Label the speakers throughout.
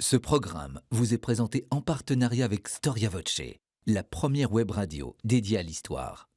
Speaker 1: Ce programme vous est présenté en partenariat avec Storia Voce, la première web radio dédiée à l'histoire.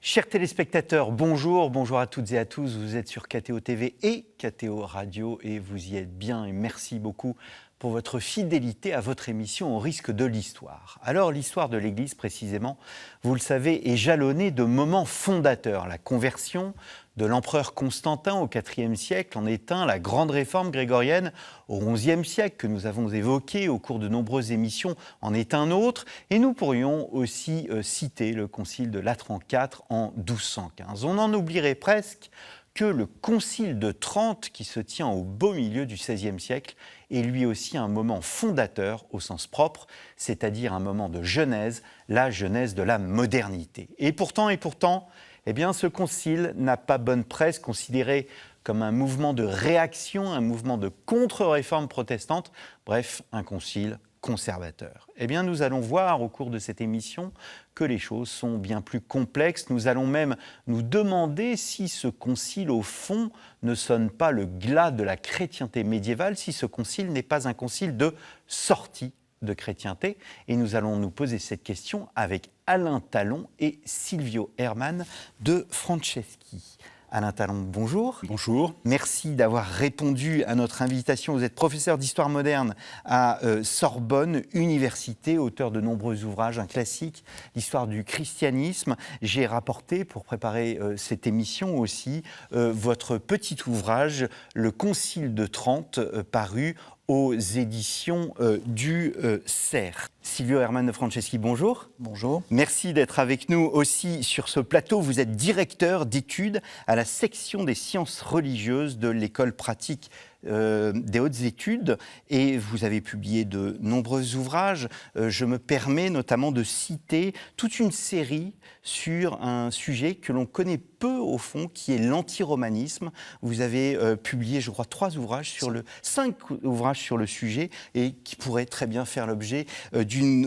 Speaker 2: Chers téléspectateurs, bonjour, bonjour à toutes et à tous. Vous êtes sur KTO TV et KTO Radio et vous y êtes bien et merci beaucoup pour votre fidélité à votre émission Au risque de l'histoire. Alors l'histoire de l'Église précisément, vous le savez, est jalonnée de moments fondateurs. La conversion de l'empereur Constantin au IVe siècle en est un, la grande réforme grégorienne au XIe siècle que nous avons évoquée au cours de nombreuses émissions en est un autre. Et nous pourrions aussi citer le concile de Latran IV en 1215. On en oublierait presque que le concile de Trente, qui se tient au beau milieu du XVIe siècle, est lui aussi un moment fondateur au sens propre, c'est-à-dire un moment de genèse, la genèse de la modernité. Et pourtant, eh bien, ce concile n'a pas bonne presse, considéré comme un mouvement de réaction, un mouvement de contre-réforme protestante, bref, un concile conservateur. Eh bien, nous allons voir au cours de cette émission que les choses sont bien plus complexes. Nous allons même nous demander si ce concile, au fond, ne sonne pas le glas de la chrétienté médiévale, si ce concile n'est pas un concile de sortie de chrétienté. Et nous allons nous poser cette question avec Alain Talon et Silvio Herman de Franceschi. Alain Talon, bonjour.
Speaker 3: Bonjour.
Speaker 2: Merci d'avoir répondu à notre invitation. Vous êtes professeur d'histoire moderne à Sorbonne Université, auteur de nombreux ouvrages, un classique, l'histoire du christianisme. J'ai rapporté, pour préparer cette émission aussi, votre petit ouvrage, Le Concile de Trente, paru aux éditions du Cerf. Silvio Herman de Franceschi, bonjour.
Speaker 3: Bonjour.
Speaker 2: Merci d'être avec nous aussi sur ce plateau. Vous êtes directeur d'études à la section des sciences religieuses de l'École pratique des hautes études et vous avez publié de nombreux ouvrages. Je me permets notamment de citer toute une série sur un sujet que l'on connaît peu au fond, qui est l'antiromanisme. Vous avez publié, je crois, 5 ouvrages sur le sujet et qui pourraient très bien faire l'objet d'une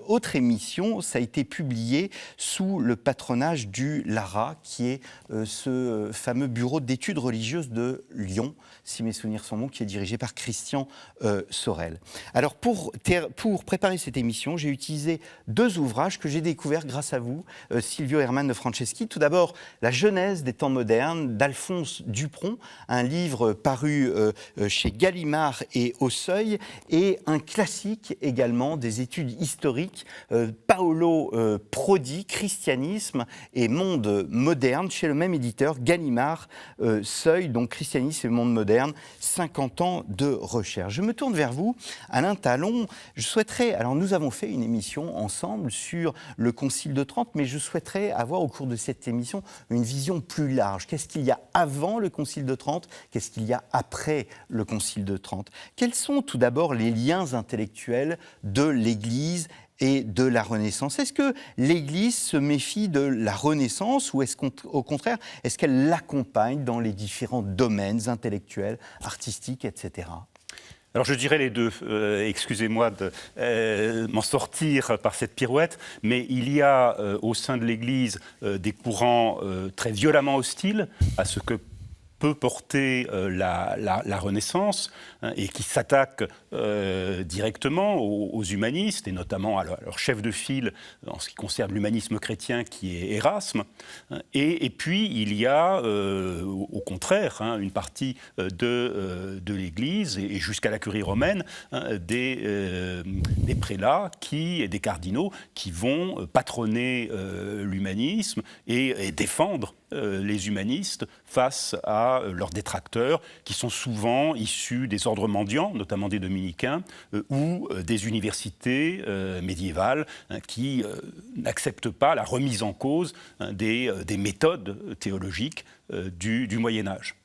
Speaker 2: autre émission. Ça a été publié sous le patronage du LARA, qui est ce fameux bureau d'études religieuses de Lyon, si mes souvenirs sont bons, qui est dirigé par Christian Sorel. Alors, pour préparer cette émission, j'ai utilisé 2 ouvrages que j'ai découverts grâce à vous, Silvio Herman de Franceschi. Tout d'abord, La Genèse des temps modernes d'Alphonse Dupron, un livre paru chez Gallimard et Au Seuil, et un classique également des études historiques, Paolo Prodi, Christianisme et monde moderne, chez le même éditeur, Gallimard, Seuil, donc Christianisme et monde moderne, 50 ans de recherche. Je me tourne vers vous, Alain Talon. Je souhaiterais, alors nous avons fait une émission ensemble sur le Concile de Trente, mais je souhaiterais avoir au cours de cette émission une vision plus large. Qu'est-ce qu'il y a avant le Concile de Trente? Qu'est-ce qu'il y a après le Concile de Trente? Quels sont tout d'abord les liens intellectuels de l'Église et de la Renaissance? Est-ce que l'Église se méfie de la Renaissance ou est-ce qu'au contraire, est-ce qu'elle l'accompagne dans les différents domaines intellectuels, artistiques, etc.?
Speaker 3: Alors je dirais les deux, excusez-moi de m'en sortir par cette pirouette, mais il y a au sein de l'Église des courants très violemment hostiles à ce que peut porter la Renaissance, hein, et qui s'attaquent directement aux humanistes, et notamment à leur chef de file en ce qui concerne l'humanisme chrétien, qui est Érasme. Et puis, il y a, au contraire, hein, une partie de l'Église, et jusqu'à la curie romaine, hein, des prélats et des cardinaux qui vont patronner l'humanisme et défendre les humanistes face à leurs détracteurs, qui sont souvent issus des ordres mendiants, notamment des dominicains, ou des universités médiévales, hein, qui n'acceptent pas la remise en cause, hein, des méthodes théologiques du Moyen-Âge.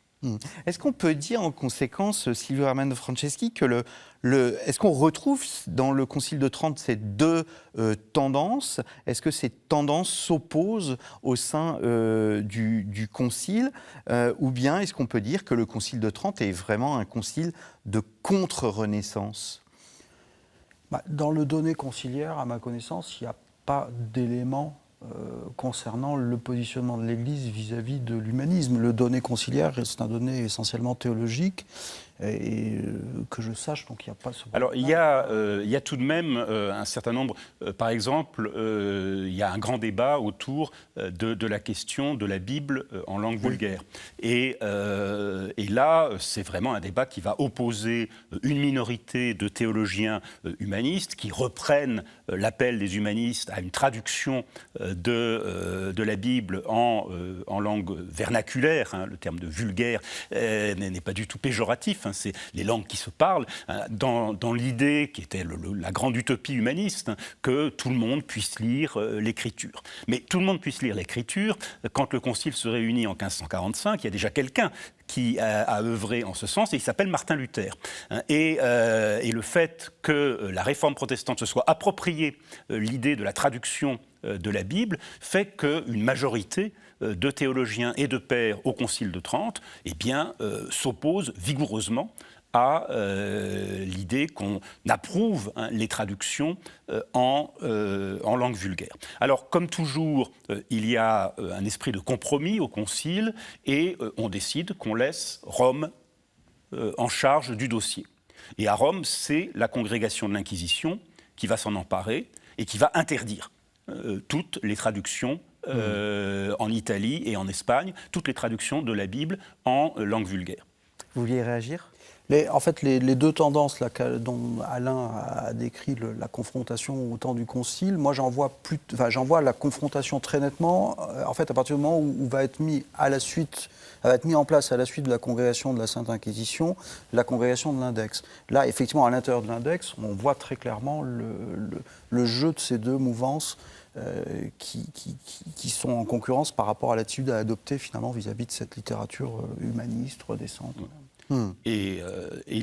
Speaker 2: Est-ce qu'on peut dire en conséquence, Silvio Hermano Franceschi, que est-ce qu'on retrouve dans le Concile de Trente ces deux tendances? Est-ce que ces tendances s'opposent au sein du Concile ou bien est-ce qu'on peut dire que le Concile de Trente est vraiment un concile de contre-Renaissance?
Speaker 4: Dans le donné conciliaire, à ma connaissance, il n'y a pas d'éléments concernant le positionnement de l'Église vis-à-vis de l'humanisme. Le donné conciliaire, c'est un donné essentiellement théologique, et que je sache, donc il n'y a pas ce...
Speaker 3: Alors, il y a tout de même un certain nombre... par exemple, il y a un grand débat autour de la question de la Bible en langue vulgaire. Et là, c'est vraiment un débat qui va opposer une minorité de théologiens humanistes qui reprennent l'appel des humanistes à une traduction de la Bible en langue vernaculaire. Le terme de vulgaire n'est pas du tout péjoratif. C'est les langues qui se parlent, dans l'idée qui était la grande utopie humaniste, que tout le monde puisse lire l'Écriture. Mais tout le monde puisse lire l'Écriture, quand le Concile se réunit en 1545, il y a déjà quelqu'un qui a œuvré en ce sens, et il s'appelle Martin Luther. Et le fait que la réforme protestante se soit appropriée l'idée de la traduction de la Bible fait qu'une majorité de théologiens et de pères au Concile de Trente s'oppose vigoureusement à l'idée qu'on approuve les traductions en langue vulgaire. Alors, comme toujours, il y a un esprit de compromis au Concile et on décide qu'on laisse Rome en charge du dossier. Et à Rome, c'est la congrégation de l'Inquisition qui va s'en emparer et qui va interdire toutes les traductions en Italie et en Espagne, toutes les traductions de la Bible en langue vulgaire.
Speaker 2: Vous vouliez réagir ?
Speaker 4: En fait, les deux tendances là, dont Alain a décrit la confrontation au temps du Concile, moi j'en vois la confrontation très nettement, en fait, à partir du moment où va être mis en place à la suite de la congrégation de la Sainte Inquisition, la congrégation de l'Index. Là, effectivement, à l'intérieur de l'Index, on voit très clairement le jeu de ces deux mouvances qui sont en concurrence par rapport à l'attitude à adopter finalement vis-à-vis de cette littérature humaniste, redescendante.
Speaker 3: Et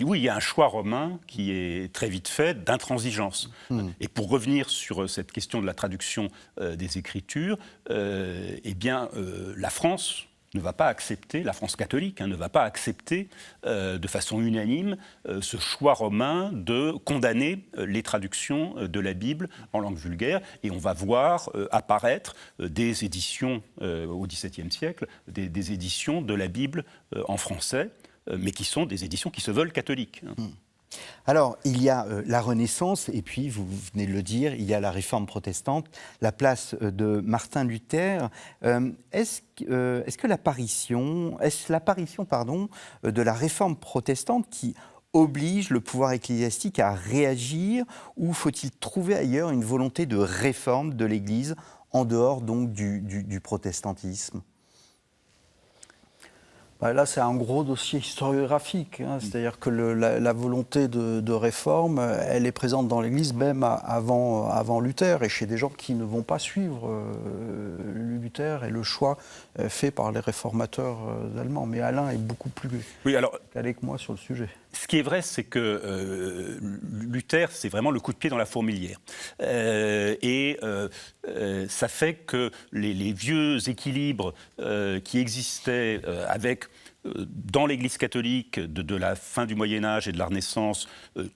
Speaker 3: oui, il y a un choix romain qui est très vite fait d'intransigeance. Et pour revenir sur cette question de la traduction des Écritures, la France ne va pas accepter, la France catholique ne va pas accepter de façon unanime ce choix romain de condamner les traductions de la Bible en langue vulgaire. Et on va voir apparaître des éditions au XVIIe siècle, des éditions de la Bible en français, mais qui sont des éditions qui se veulent catholiques.
Speaker 2: Alors, il y a la Renaissance, et puis, vous venez de le dire, il y a la Réforme protestante, la place de Martin Luther. Est-ce l'apparition de la Réforme protestante qui oblige le pouvoir ecclésiastique à réagir, ou faut-il trouver ailleurs une volonté de réforme de l'Église en dehors donc du protestantisme ?
Speaker 4: Là, c'est un gros dossier historiographique, c'est-à-dire que la volonté de réforme, elle est présente dans l'Église même avant Luther, et chez des gens qui ne vont pas suivre Luther et le choix fait par les réformateurs allemands. Mais Alain est beaucoup plus calé que moi sur le sujet.
Speaker 3: Ce qui est vrai, c'est que Luther, c'est vraiment le coup de pied dans la fourmilière. Ça fait que les vieux équilibres qui existaient dans l'Église catholique de la fin du Moyen-Âge et de la Renaissance,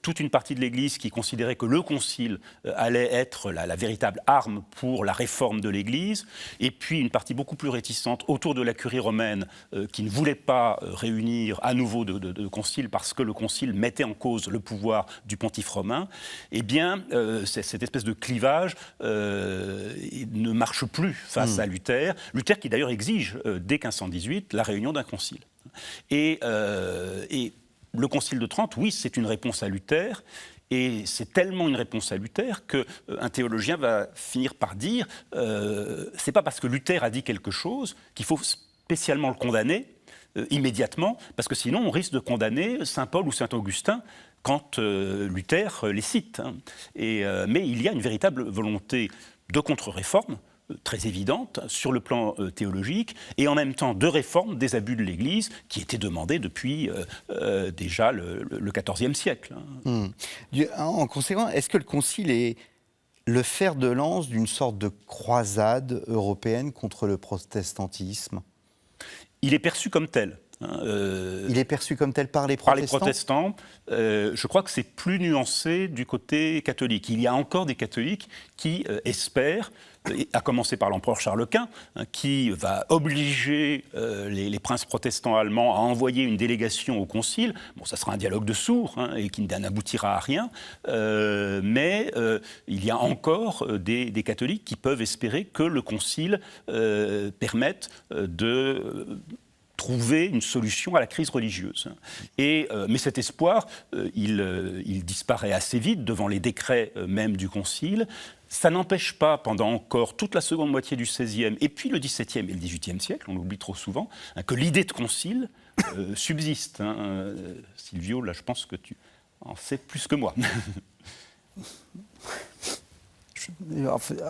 Speaker 3: toute une partie de l'Église qui considérait que le Concile allait être la véritable arme pour la réforme de l'Église, et puis une partie beaucoup plus réticente autour de la curie romaine qui ne voulait pas réunir à nouveau de concile parce que le Concile mettait en cause le pouvoir du pontife romain. Cette espèce de clivage ne marche plus face à Luther. Luther qui d'ailleurs exige dès 1518 la réunion d'un concile. Et le Concile de Trente, oui, c'est une réponse à Luther, et c'est tellement une réponse à Luther qu'un théologien va finir par dire c'est pas parce que Luther a dit quelque chose qu'il faut spécialement le condamner immédiatement, parce que sinon on risque de condamner Saint Paul ou Saint Augustin quand Luther les cite. Mais il y a une véritable volonté de contre-réforme très évidentes sur le plan théologique, et en même temps de réforme des abus de l'Église qui étaient demandés depuis déjà le XIVe siècle.
Speaker 2: En conséquence, est-ce que le Concile est le fer de lance d'une sorte de croisade européenne contre le protestantisme?
Speaker 3: Il est perçu comme tel.
Speaker 2: Il est perçu comme tel par les
Speaker 3: protestants. Je crois que c'est plus nuancé du côté catholique. Il y a encore des catholiques qui espèrent, à commencer par l'empereur Charles Quint, qui va obliger les princes protestants allemands à envoyer une délégation au concile. Bon, ça sera un dialogue de sourds et qui n'aboutira à rien. Mais il y a encore des catholiques qui peuvent espérer que le concile permette de trouver une solution à la crise religieuse. Mais cet espoir, il disparaît assez vite devant les décrets même du Concile. Ça n'empêche pas, pendant encore toute la seconde moitié du XVIe, et puis le XVIIe et le XVIIIe siècle, on l'oublie trop souvent, que l'idée de concile subsiste. Silvio, là, je pense que tu en sais plus que moi.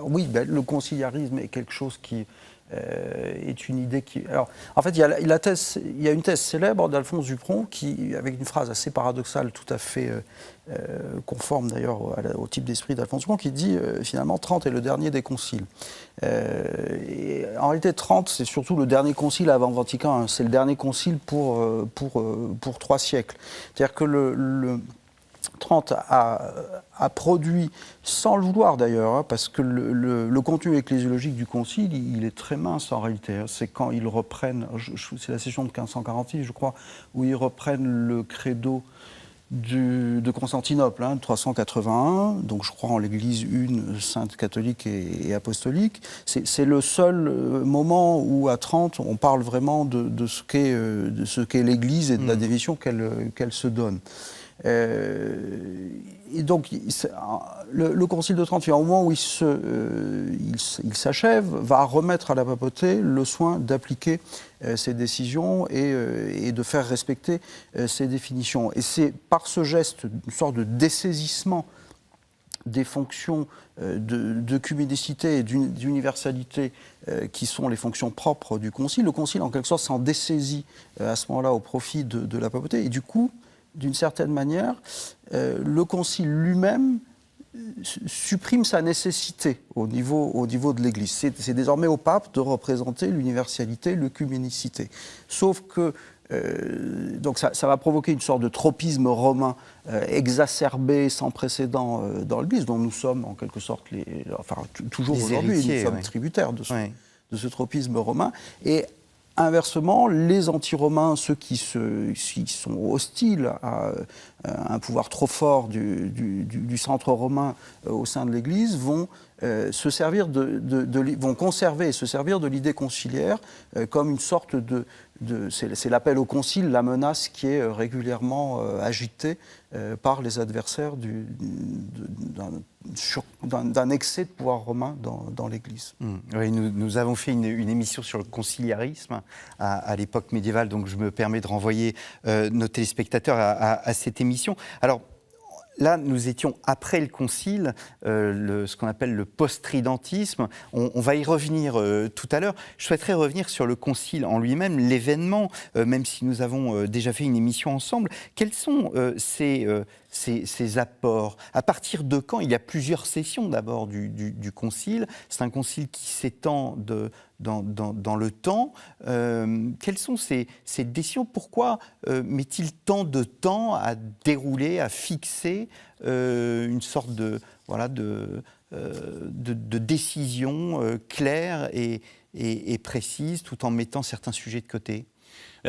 Speaker 4: Oui, le conciliarisme est quelque chose qui est une idée qui... Alors, en fait, il y a une thèse célèbre d'Alphonse Dupron qui, avec une phrase assez paradoxale, tout à fait conforme d'ailleurs au type d'esprit d'Alphonse Dupron, qui dit finalement Trente est le dernier des conciles. Et en réalité, Trente, c'est surtout le dernier concile avant Vatican I. C'est le dernier concile pour 3 siècles. C'est-à-dire que Trente a produit, sans le vouloir d'ailleurs, parce que le contenu ecclésiologique du Concile, il est très mince en réalité. C'est quand ils reprennent, c'est la session de 1546, je crois, où ils reprennent le credo de Constantinople, 381, donc je crois en l'Église une, sainte catholique et apostolique. C'est le seul moment où à Trente, on parle vraiment de ce qu'est l'Église et de la définition qu'elle se donne. Et donc, le Concile de Trente, au moment où il s'achève, va remettre à la papauté le soin d'appliquer ses décisions et de faire respecter ses définitions. Et c'est par ce geste, une sorte de dessaisissement des fonctions d'œcuménicité et d'universalité qui sont les fonctions propres du Concile. Le Concile, en quelque sorte, s'en dessaisit à ce moment-là au profit de la papauté. Et du coup, d'une certaine manière, le Concile lui-même supprime sa nécessité au niveau de l'Église. C'est désormais au pape de représenter l'universalité, l'œcuménicité. Sauf que donc ça va provoquer une sorte de tropisme romain exacerbé, sans précédent dans l'Église, dont nous sommes en quelque sorte, toujours aujourd'hui, nous sommes tributaires de ce tropisme romain. Et inversement, les anti-romains, ceux qui sont hostiles à un pouvoir trop fort du centre romain au sein de l'Église, vont vont conserver et se servir de l'idée conciliaire comme une sorte c'est l'appel au concile, la menace qui est régulièrement agitée par les adversaires d'un excès de pouvoir romain dans l'Église.
Speaker 2: Oui, nous avons fait une émission sur le conciliarisme à l'époque médiévale, donc je me permets de renvoyer nos téléspectateurs à cette émission. Alors, là, nous étions après le Concile, ce qu'on appelle le post-tridentisme. On va y revenir tout à l'heure. Je souhaiterais revenir sur le Concile en lui-même, l'événement, même si nous avons déjà fait une émission ensemble. Quels sont ces apports? À partir de quand? Il y a plusieurs sessions d'abord du Concile. C'est un Concile qui s'étend dans le temps. Quelles sont ces décisions? Pourquoi met-il tant de temps à dérouler, à fixer une sorte de décision claire et précise, tout en mettant certains sujets de côté?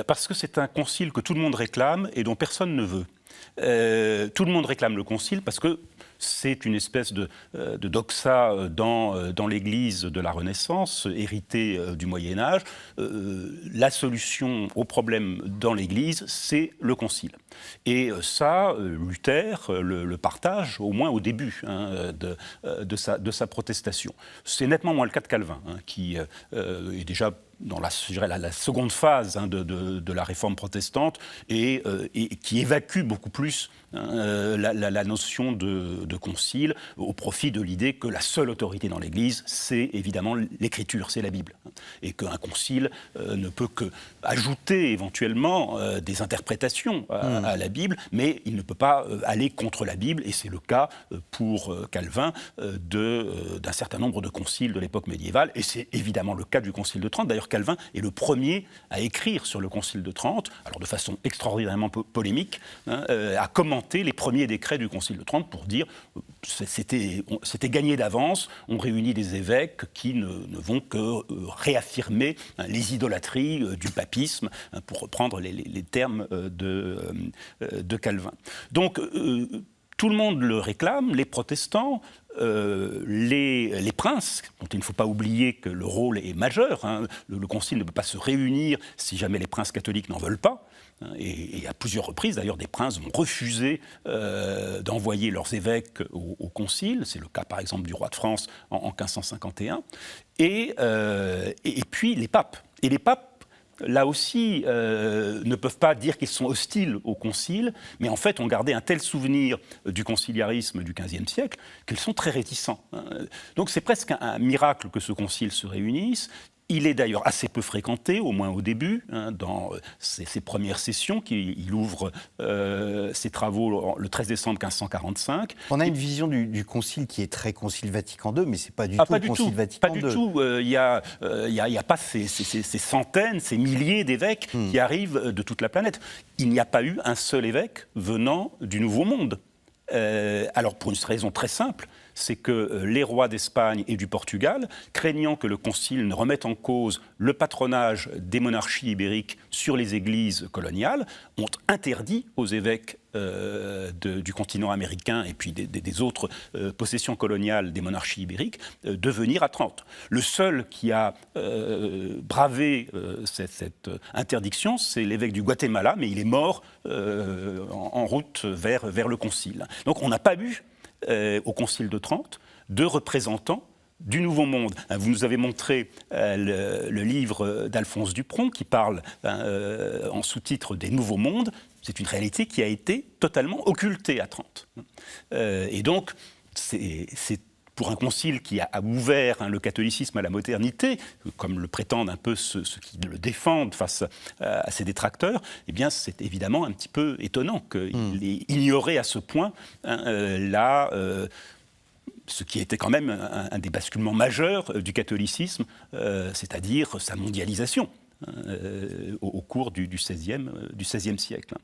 Speaker 3: Parce que c'est un concile que tout le monde réclame et dont personne ne veut. Tout le monde réclame le concile parce que c'est une espèce de doxa dans l'Église de la Renaissance, héritée du Moyen-Âge. La solution au problème dans l'Église, c'est le concile. Et ça, Luther le partage, au moins au début de sa protestation. C'est nettement moins le cas de Calvin, qui est déjà dans la seconde phase de la réforme protestante et qui évacue beaucoup plus la notion de concile au profit de l'idée que la seule autorité dans l'Église, c'est évidemment l'Écriture, c'est la Bible. Et qu'un concile ne peut que ajouter éventuellement des interprétations à la Bible, mais il ne peut pas aller contre la Bible, et c'est le cas pour Calvin d'un certain nombre de conciles de l'époque médiévale, et c'est évidemment le cas du Concile de Trente. D'ailleurs, Calvin est le premier à écrire sur le Concile de Trente, alors de façon extraordinairement polémique, à commenter les premiers décrets du Concile de Trente pour dire c'était gagné d'avance, on réunit des évêques qui ne vont que réaffirmer les idolâtries du papisme, pour reprendre les termes de Calvin. Donc, tout le monde le réclame, les protestants, les princes, dont il ne faut pas oublier que le rôle est majeur. Le concile ne peut pas se réunir si jamais les princes catholiques n'en veulent pas. Et à plusieurs reprises, d'ailleurs, des princes vont refuser d'envoyer leurs évêques au concile. C'est le cas, par exemple, du roi de France en 1551. Et puis les papes. Et les papes, là aussi, ne peuvent pas dire qu'ils sont hostiles au concile, mais en fait ont gardé un tel souvenir du conciliarisme du XVe siècle qu'ils sont très réticents. Donc c'est presque un miracle que ce concile se réunisse. Il est d'ailleurs assez peu fréquenté, au moins au début, dans ses premières sessions. Il ouvre ses travaux le 13 décembre 1545.
Speaker 2: On a une vision du concile qui est très Concile Vatican II, mais ce n'est pas du tout le Concile Vatican II.
Speaker 3: Pas du tout. Il n'y a pas ces centaines, ces milliers d'évêques qui arrivent de toute la planète. Il n'y a pas eu un seul évêque venant du Nouveau Monde. Alors pour une raison très simple, c'est que les rois d'Espagne et du Portugal, craignant que le concile ne remette en cause le patronage des monarchies ibériques sur les églises coloniales, ont interdit aux évêques du continent américain et puis des autres possessions coloniales des monarchies ibériques de venir à Trente. Le seul qui a bravé cette interdiction, c'est l'évêque du Guatemala, mais il est mort en route vers le concile. Donc on n'a pas eu au Concile de Trente, de représentants du Nouveau Monde. Vous nous avez montré le livre d'Alphonse Dupron qui parle en sous-titre des Nouveaux Mondes. C'est une réalité qui a été totalement occultée à Trente. Et donc, c'est pour un concile qui a ouvert le catholicisme à la modernité, comme le prétendent un peu ceux qui le défendent face à ses détracteurs, eh bien c'est évidemment un petit peu étonnant qu'il ait ignoré à ce point ce qui était quand même un des basculements majeurs du catholicisme, c'est-à-dire sa mondialisation. Au cours du XVIe siècle.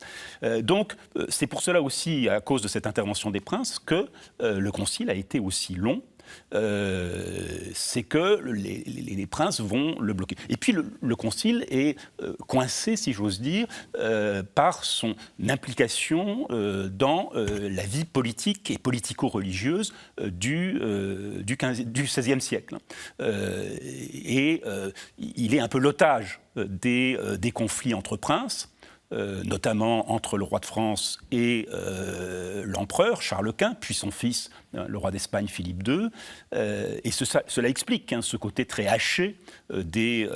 Speaker 3: Donc, c'est pour cela aussi, à cause de cette intervention des princes, que le concile a été aussi long. C'est que les princes vont le bloquer. Et puis le concile est coincé, si j'ose dire, par son implication dans la vie politique et politico-religieuse du XVIe siècle. Et il est un peu l'otage des conflits entre princes, notamment entre le roi de France et l'empereur Charles Quint, puis son fils, le roi d'Espagne Philippe II. Et cela explique ce côté très haché des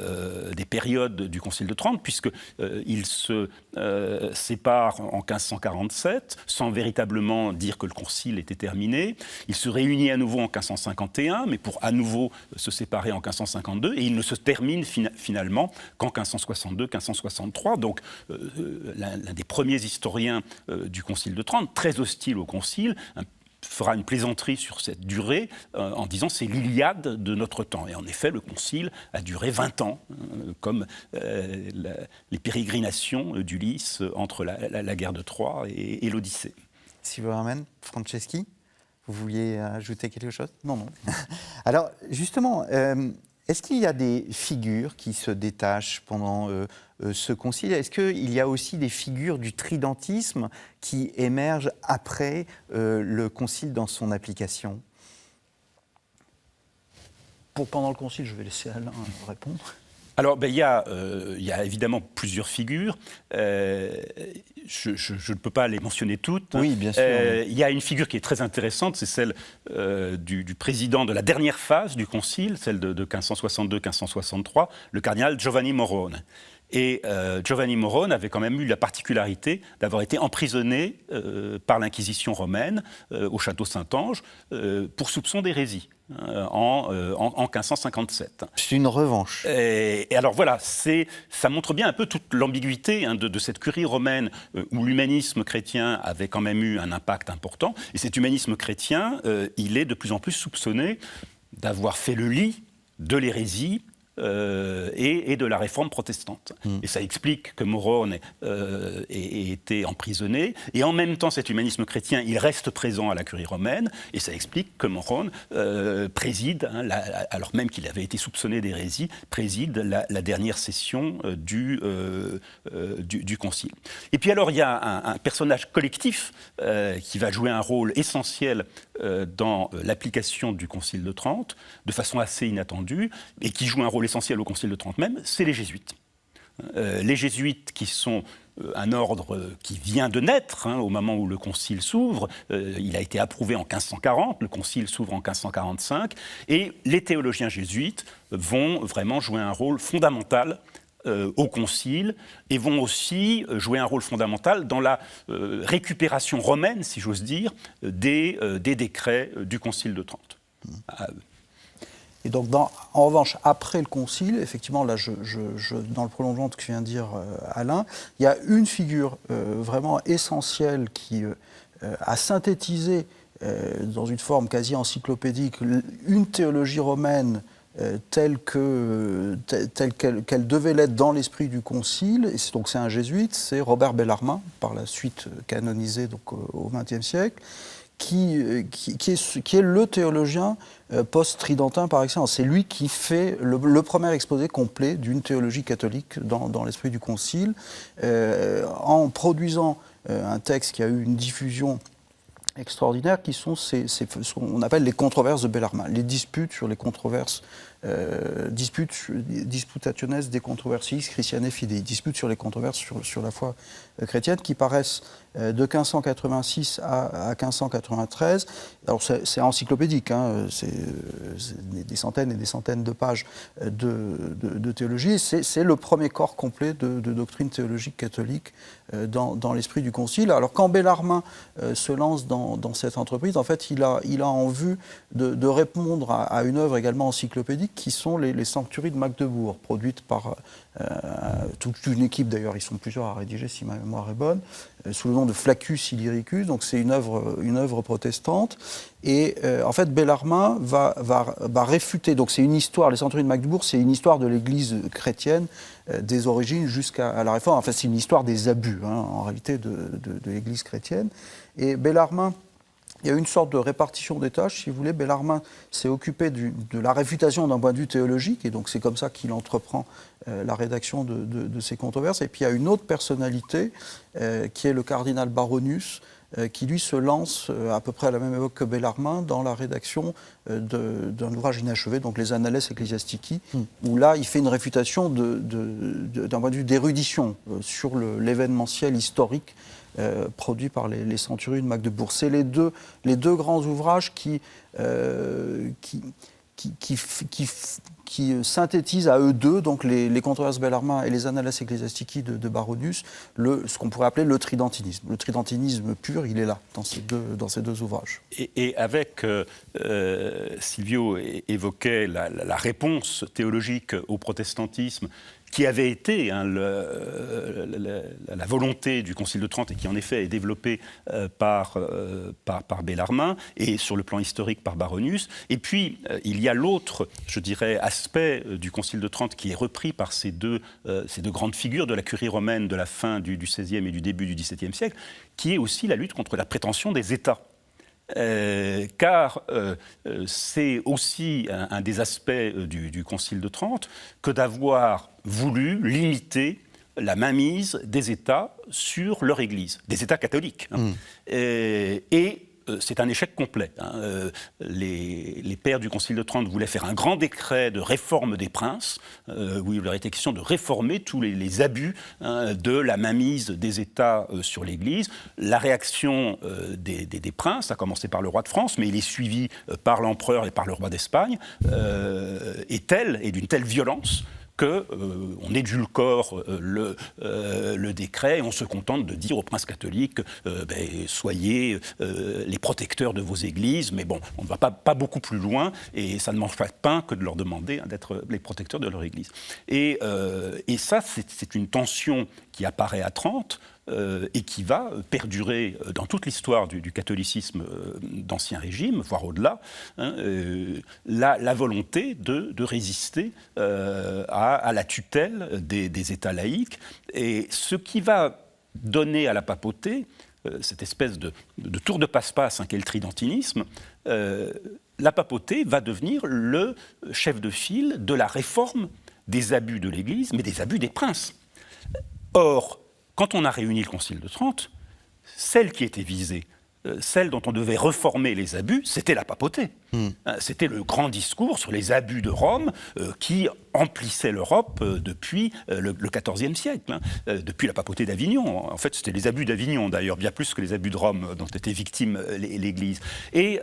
Speaker 3: périodes du Concile de Trente, puisqu'il se sépare en 1547, sans véritablement dire que le Concile était terminé. Il se réunit à nouveau en 1551, mais pour à nouveau se séparer en 1552, et il ne se termine finalement qu'en 1562-1563. Donc, l'un des premiers historiens du Concile de Trente, très hostile au Concile, fera une plaisanterie sur cette durée en disant c'est l'Iliade de notre temps. Et en effet, le Concile a duré 20 ans, comme les pérégrinations d'Ulysse entre la guerre de Troie et l'Odyssée.
Speaker 2: Si vous ramène, Franceschi, vous vouliez ajouter quelque chose ?
Speaker 4: Non.
Speaker 2: Alors, justement, est-ce qu'il y a des figures qui se détachent pendant ce concile ? Est-ce qu'il y a aussi des figures du tridentisme qui émergent après le concile dans son application ?
Speaker 4: Pendant le concile, je vais laisser Alain répondre.
Speaker 3: Alors, il y a évidemment plusieurs figures. Je ne peux pas les mentionner toutes.
Speaker 2: Oui, bien sûr.
Speaker 3: Il y a une figure qui est très intéressante, c'est celle du président de la dernière phase du Concile, celle de 1562-1563, le cardinal Giovanni Morone. Et Giovanni Morone avait quand même eu la particularité d'avoir été emprisonné par l'Inquisition romaine au château Saint-Ange pour soupçon d'hérésie. En 1557.
Speaker 2: C'est une revanche.
Speaker 3: Et alors voilà, ça montre bien un peu toute l'ambiguïté de cette curie romaine où l'humanisme chrétien avait quand même eu un impact important. Et cet humanisme chrétien, il est de plus en plus soupçonné d'avoir fait le lit de l'hérésie et de la réforme protestante. Et ça explique que Morone ait été emprisonné. Et en même temps, cet humanisme chrétien, il reste présent à la curie romaine. Et ça explique que Morone préside, alors même qu'il avait été soupçonné d'hérésie, préside la dernière session du concile. Et puis alors, il y a un personnage collectif qui va jouer un rôle essentiel dans l'application du Concile de Trente, de façon assez inattendue, et qui joue un rôle essentiel au Concile de Trente même, c'est les jésuites. Les jésuites qui sont un ordre qui vient de naître au moment où le Concile s'ouvre. Il a été approuvé en 1540, le Concile s'ouvre en 1545, et les théologiens jésuites vont vraiment jouer un rôle fondamental au Concile et vont aussi jouer un rôle fondamental dans la récupération romaine, si j'ose dire, des décrets du Concile de Trente.
Speaker 4: Et donc, en revanche, après le Concile, effectivement, là, dans le prolongement de ce que vient de dire Alain, il y a une figure vraiment essentielle qui a synthétisé dans une forme quasi encyclopédique une théologie romaine telle qu'elle devait l'être dans l'esprit du Concile. Et donc c'est un jésuite, c'est Robert Bellarmin, par la suite canonisé donc, au XXe siècle, qui est le théologien post-tridentin par excellence. C'est lui qui fait le premier exposé complet d'une théologie catholique dans l'esprit du Concile, en produisant un texte qui a eu une diffusion extraordinaire, qui sont ce qu'on appelle les controverses de Bellarmin, les disputes sur les controverses, disputationes de controversiis Christianae Fidei, disputes sur les controverses sur la foi chrétienne, qui paraissent de 1586 à 1593. Alors c'est encyclopédique, c'est des centaines et des centaines de pages de théologie. C'est le premier corps complet de doctrine théologique catholique dans l'esprit du Concile. Alors quand Bellarmin se lance dans cette entreprise, en fait, il a en vue de répondre à une œuvre également encyclopédique qui sont les Sanctuaries de Magdebourg, produites par toute une équipe, d'ailleurs, ils sont plusieurs à rédiger si ma mémoire est bonne, sous le nom de Flaccus Illyricus, donc c'est une œuvre protestante. Et en fait, Bellarmin va réfuter, donc c'est une histoire, les Sanctuaries de Magdebourg, c'est une histoire de l'Église chrétienne des origines jusqu'à la Réforme. Enfin, c'est une histoire des abus, en réalité, de l'Église chrétienne. Et Bellarmin, il y a une sorte de répartition des tâches, si vous voulez. Bellarmin s'est occupé de la réfutation d'un point de vue théologique, et donc c'est comme ça qu'il entreprend la rédaction de ces controverses. Et puis il y a une autre personnalité, qui est le cardinal Baronius, qui lui se lance à peu près à la même époque que Bellarmin dans la rédaction d'un ouvrage inachevé, donc les Annales Ecclesiastici, où là il fait une réfutation d'un point de vue d'érudition sur l'événementiel historique produit par les Centurions de Magdebourg. C'est les deux grands ouvrages qui synthétisent à eux deux, donc les Controverses Bellarmin et les Annales Ecclesiastici de Baronius, ce qu'on pourrait appeler le tridentinisme. Le tridentinisme pur, il est là, dans ces deux ouvrages.
Speaker 3: Et avec, Silvio évoquait la réponse théologique au protestantisme, qui avait été la volonté du Concile de Trente et qui en effet est développée par Bellarmin et sur le plan historique par Baronius. Et puis il y a l'autre, je dirais, aspect du Concile de Trente qui est repris par ces deux grandes figures de la curie romaine de la fin du XVIe et du début du XVIIe siècle, qui est aussi la lutte contre la prétention des États. Car c'est aussi un des aspects du Concile de Trente que d'avoir voulu limiter la mainmise des États sur leur Église, des États catholiques. Et c'est un échec complet. Les pères du Concile de Trente voulaient faire un grand décret de réforme des princes, où il leur était question de réformer tous les abus de la mainmise des États sur l'Église. La réaction des princes, à commencer par le roi de France, mais il est suivi par l'empereur et par le roi d'Espagne, est d'une telle violence qu'on édulcore le décret et on se contente de dire aux princes catholiques soyez les protecteurs de vos églises, mais bon, on ne va pas beaucoup plus loin et ça ne mange pas de pain que de leur demander d'être les protecteurs de leur église. Et ça, c'est une tension qui apparaît à Trente et qui va perdurer dans toute l'histoire du catholicisme d'Ancien Régime, voire au-delà, la volonté de résister à la tutelle des États laïques. Et ce qui va donner à la papauté cette espèce de tour de passe-passe qu'est le tridentinisme, la papauté va devenir le chef de file de la réforme des abus de l'Église, mais des abus des princes. Or, quand on a réuni le Concile de Trente, celle qui était visée, celle dont on devait reformer les abus, c'était la papauté. C'était le grand discours sur les abus de Rome qui emplissait l'Europe depuis le XIVe siècle, depuis la papauté d'Avignon. En fait, c'était les abus d'Avignon, d'ailleurs, bien plus que les abus de Rome dont était victime l'Église. Et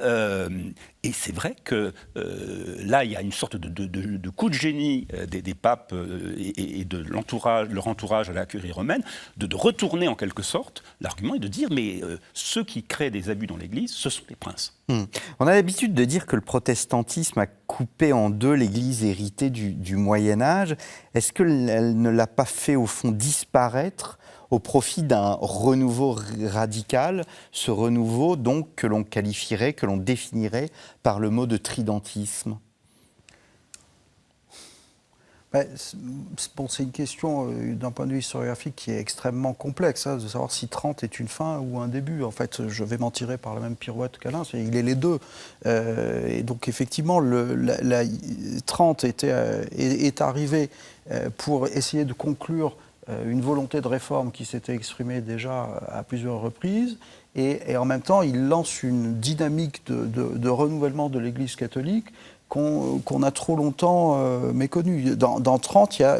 Speaker 3: c'est vrai que là, il y a une sorte de coup de génie des papes et de leur entourage à la curie romaine, de retourner en quelque sorte l'argument et de dire mais ceux qui créent des abus dans l'Église, ce sont les princes.
Speaker 2: On a l'habitude de dire que le protestantisme a coupé en deux l'Église héritée du Moyen-Âge. Est-ce qu'elle ne l'a pas fait, au fond, disparaître au profit d'un renouveau radical, ce renouveau donc que l'on qualifierait, que l'on définirait par le mot de tridentisme ?
Speaker 4: C'est une question d'un point de vue historiographique qui est extrêmement complexe, de savoir si Trente est une fin ou un début. En fait, je vais m'en tirer par la même pirouette qu'Alain, il est les deux. Et donc effectivement, Trente est arrivé pour essayer de conclure une volonté de réforme qui s'était exprimée déjà à plusieurs reprises. Et en même temps, il lance une dynamique de renouvellement de l'Église catholique qu'on a trop longtemps méconnu. Dans Trente, il y a,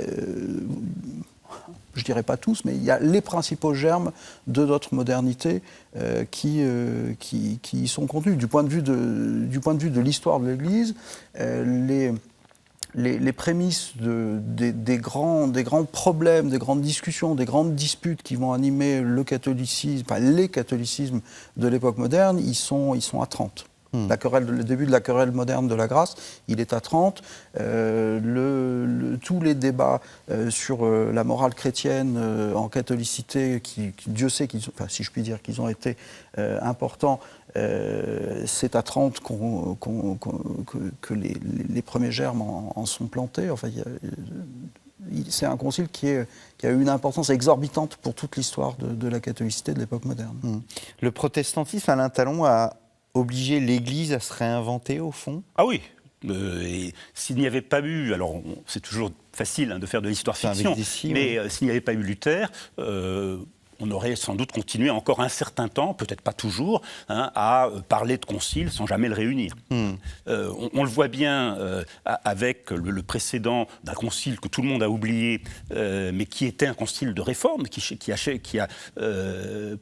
Speaker 4: je dirais pas tous, mais il y a les principaux germes de notre modernité qui y sont contenus. Du point de vue de l'histoire de l'Église, les prémices des grands problèmes, des grandes discussions, des grandes disputes qui vont animer les catholicismes de l'époque moderne, ils sont à Trente. Le début de la querelle moderne de la grâce, il est à Trente. Tous les débats sur la morale chrétienne en catholicité, qui Dieu sait, si je puis dire, qu'ils ont été importants, c'est à Trente que les premiers germes en sont plantés. Enfin, c'est un concile qui a eu une importance exorbitante pour toute l'histoire de la catholicité de l'époque moderne.
Speaker 2: Le protestantisme, Alain Talon, a obligé l'Église à se réinventer, au fond ?
Speaker 3: Ah oui. Et s'il n'y avait pas eu, alors c'est toujours facile de faire de l'histoire-fiction, mais s'il n'y avait pas eu Luther, on aurait sans doute continué encore un certain temps, peut-être pas toujours, à parler de concile sans jamais le réunir. On le voit bien avec le précédent d'un concile que tout le monde a oublié, mais qui était un concile de réforme, qui a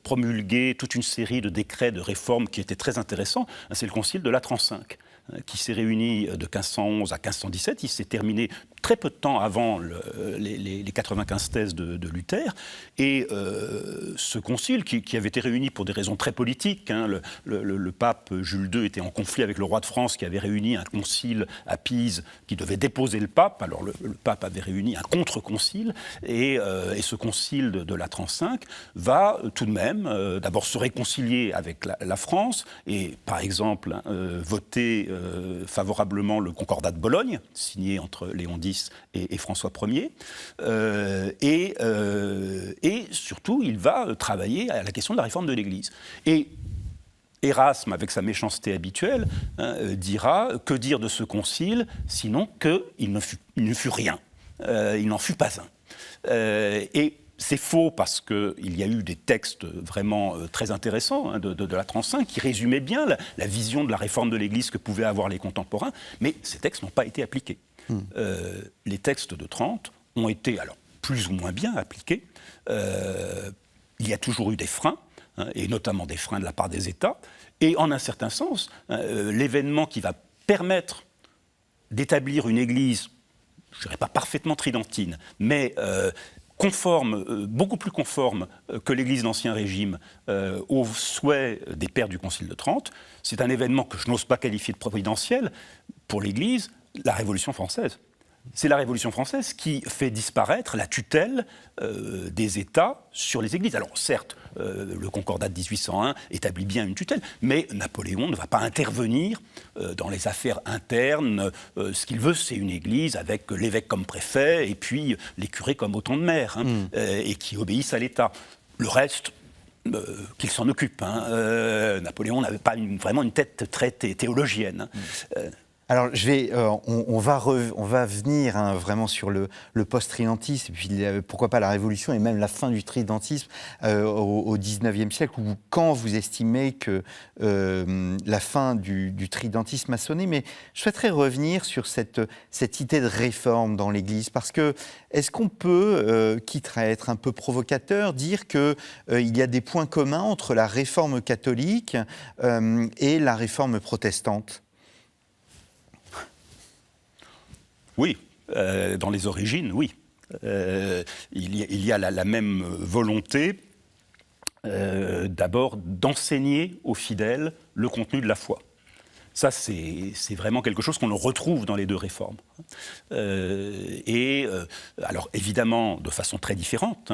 Speaker 3: promulgué toute une série de décrets de réforme qui étaient très intéressants. C'est le concile de Latran V, qui s'est réuni de 1511 à 1517. Il s'est terminé très peu de temps avant les 95 thèses de Luther. Et ce concile, qui avait été réuni pour des raisons très politiques, le pape Jules II était en conflit avec le roi de France, qui avait réuni un concile à Pise qui devait déposer le pape. Alors le pape avait réuni un contre-concile. Et ce concile de Latran V va tout de même d'abord se réconcilier avec la France et, par exemple, voter favorablement le Concordat de Bologne, signé entre Léon X et François Ier. Et surtout, il va travailler à la question de la réforme de l'Église. Et Érasme, avec sa méchanceté habituelle, dira « Que dire de ce concile, sinon qu'il ne fut rien ». Il n'en fut pas un. Et c'est faux parce qu'il y a eu des textes vraiment très intéressants de la 35 qui résumaient bien la vision de la réforme de l'Église que pouvaient avoir les contemporains, mais ces textes n'ont pas été appliqués. Les textes de 30 ont été alors plus ou moins bien appliqués. Il y a toujours eu des freins, et notamment des freins de la part des États, et en un certain sens, l'événement qui va permettre d'établir une Église, je ne dirais pas parfaitement tridentine, mais conforme, beaucoup plus conforme que l'Église d'Ancien Régime aux souhaits des pères du Concile de Trente. C'est un événement que je n'ose pas qualifier de providentiel pour l'Église, la Révolution française. C'est la Révolution française qui fait disparaître la tutelle des États sur les Églises. Alors certes, le Concordat de 1801 établit bien une tutelle, mais Napoléon ne va pas intervenir dans les affaires internes. Ce qu'il veut, c'est une Église avec l'évêque comme préfet et puis les curés comme autant de maires, et qui obéissent à l'État. Le reste, qu'il s'en occupe. Napoléon n'avait pas vraiment une tête très théologienne.
Speaker 2: Alors, on va venir vraiment sur le post-tridentisme, puis pourquoi pas la Révolution et même la fin du tridentisme au XIXe siècle, ou quand vous estimez que la fin du tridentisme a sonné. Mais je souhaiterais revenir sur cette idée de réforme dans l'Église, parce que est-ce qu'on peut, quitte à être un peu provocateur, dire qu'il y a des points communs entre la réforme catholique et la réforme protestante ?
Speaker 3: Oui, dans les origines, oui. Il y a la même volonté, d'abord, d'enseigner aux fidèles le contenu de la foi. Ça, c'est vraiment quelque chose qu'on retrouve dans les deux réformes. Alors, évidemment, de façon très différente,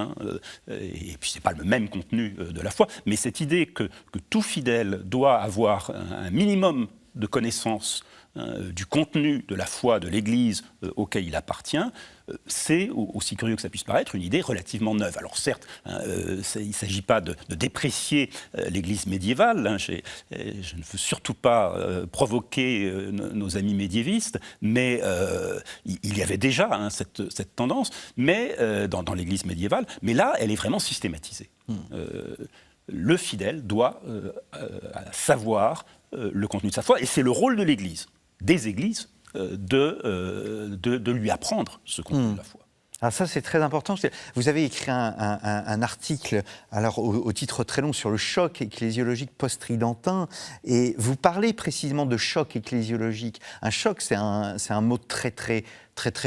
Speaker 3: et puis c'est pas le même contenu de la foi, mais cette idée que tout fidèle doit avoir un minimum de connaissances du contenu de la foi de l'Église auquel il appartient, c'est, aussi curieux que ça puisse paraître, une idée relativement neuve. Alors certes, il ne s'agit pas de déprécier l'Église médiévale, je ne veux surtout pas provoquer nos amis médiévistes, mais il y avait déjà cette tendance, mais dans l'Église médiévale, mais là, elle est vraiment systématisée. Le fidèle doit savoir le contenu de sa foi, et c'est le rôle de l'Église, des Églises, de lui apprendre ce contenu de la foi.
Speaker 2: Alors ça, c'est très important. Vous avez écrit un article alors, au titre très long sur le choc ecclésiologique post-tridentin, et vous parlez précisément de choc ecclésiologique. Un choc, c'est un mot très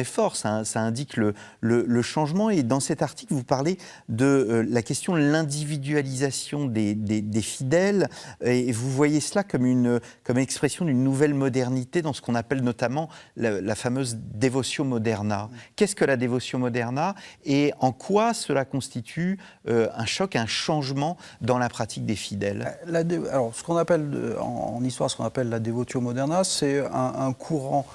Speaker 2: fort, ça indique le changement, et dans cet article, vous parlez de la question de l'individualisation des fidèles, et vous voyez cela comme expression d'une nouvelle modernité dans ce qu'on appelle notamment la fameuse Devotio Moderna. Qu'est-ce que la Devotio Moderna, et en quoi cela constitue un choc, un changement dans la pratique des fidèles ?
Speaker 4: Alors, ce qu'on appelle en histoire, ce qu'on appelle la Devotio Moderna, c'est un courant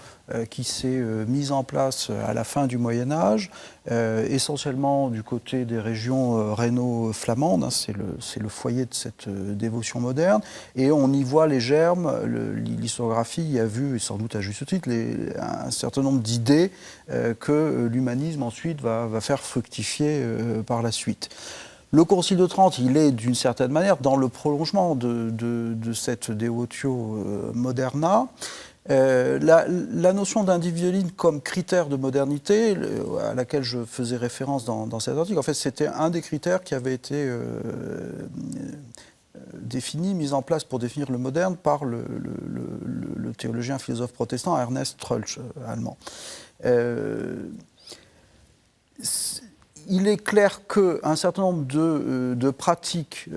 Speaker 4: qui s'est mise en place à la fin du Moyen-Âge, essentiellement du côté des régions rhéno-flamandes, c'est le foyer de cette dévotion moderne, et on y voit les germes. L'historiographie y a vu, et sans doute à juste titre, un certain nombre d'idées que l'humanisme ensuite va faire fructifier par la suite. Le Concile de Trente, il est d'une certaine manière dans le prolongement de cette Devotio Moderna. La notion d'individualisme comme critère de modernité, à laquelle je faisais référence dans cet article, en fait, c'était un des critères qui avait été défini, mis en place pour définir le moderne par le théologien philosophe protestant Ernest Troeltsch, allemand. Il est clair qu'un certain nombre de pratiques